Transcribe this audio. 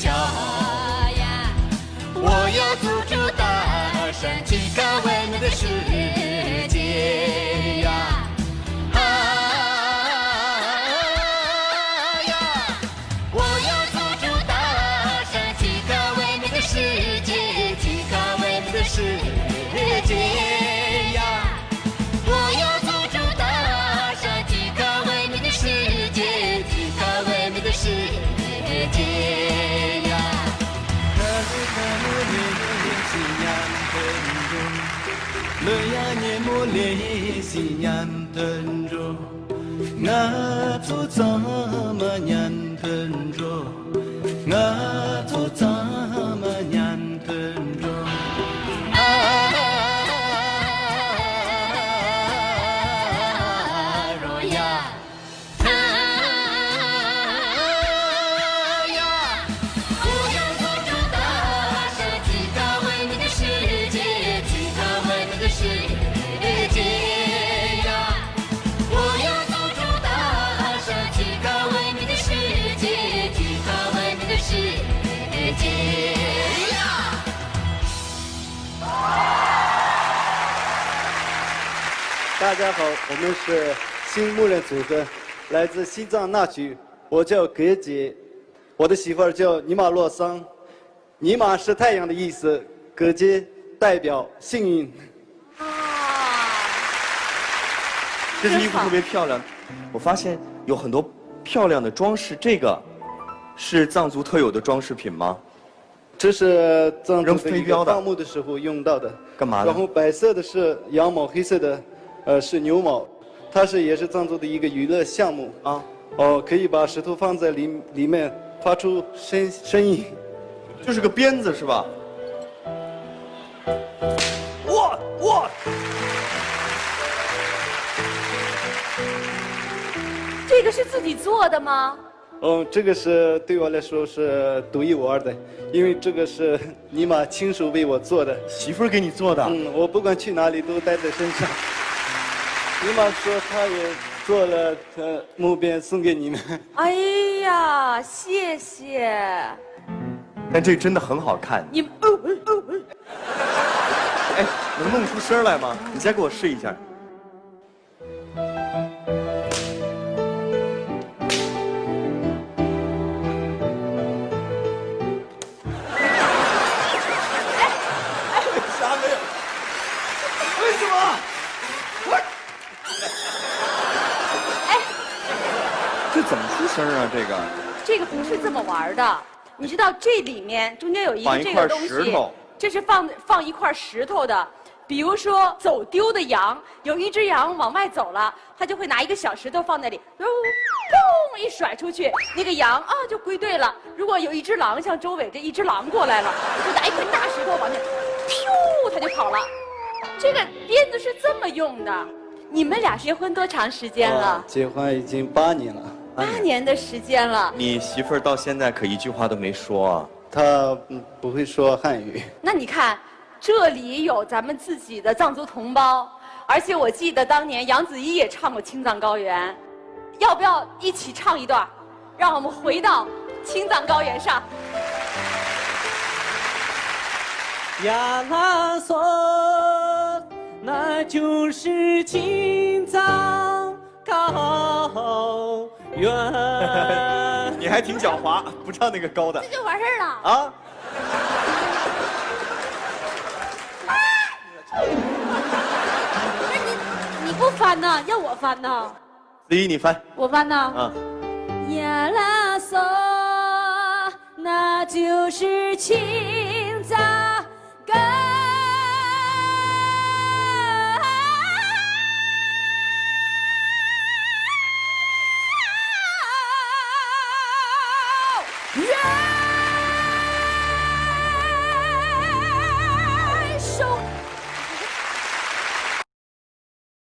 脚呀！我要阻住大山，去看外面的世界呀！啊呀！我要阻住大山，去看外面的世界，去看外面的世界呀！我要阻住大山，去看外面的世界，去看外面的世界呀！大家好，我们是新木人组合，来自西藏那曲。我叫格杰，我的媳妇儿叫尼玛洛桑。尼玛是太阳的意思，格杰代表幸运。这件衣服特别漂亮，我发现有很多漂亮的装饰。这个是藏族特有的装饰品吗？这是藏族扔飞镖的放牧的时候用到的。干嘛的？然后白色的是羊毛，黑色的是牛毛，它也是藏族的一个娱乐项目啊。可以把石头放在里面发出声音，就是个鞭子是吧？哇！这个是自己做的吗？这个是对我来说是独一无二的，因为这个是尼玛亲手为我做的，媳妇儿给你做的。我不管去哪里都带在身上。尼玛说他也做了木鞭送给你们。哎呀，谢谢。但这真的很好看。你哎，能弄出声来吗？你再给我试一下。怎么出声啊？这个不是这么玩的，你知道这里面中间有一个这个东西，这是放一块石头的。比如说走丢的羊，有一只羊往外走了，他就会拿一个小石头放那里，砰一甩出去，那个羊就归队了。如果有一只狼像周伟这一只狼过来了，就拿一块大石头往那，噗，他就跑了。这个鞭子是这么用的。你们俩结婚多长时间了？结婚已经8年了。8年的时间了。你媳妇儿到现在可一句话都没说啊？她不会说汉语。那你看，这里有咱们自己的藏族同胞，而且我记得当年杨子怡也唱过《青藏高原》，要不要一起唱一段？让我们回到青藏高原上。呀啦嗦，那就是青藏高原。你还挺狡猾，不唱那个高的。这就完事儿了啊！你不翻呢？要我翻呢？子怡，你翻。我翻呢？呀啦嗦，那就是青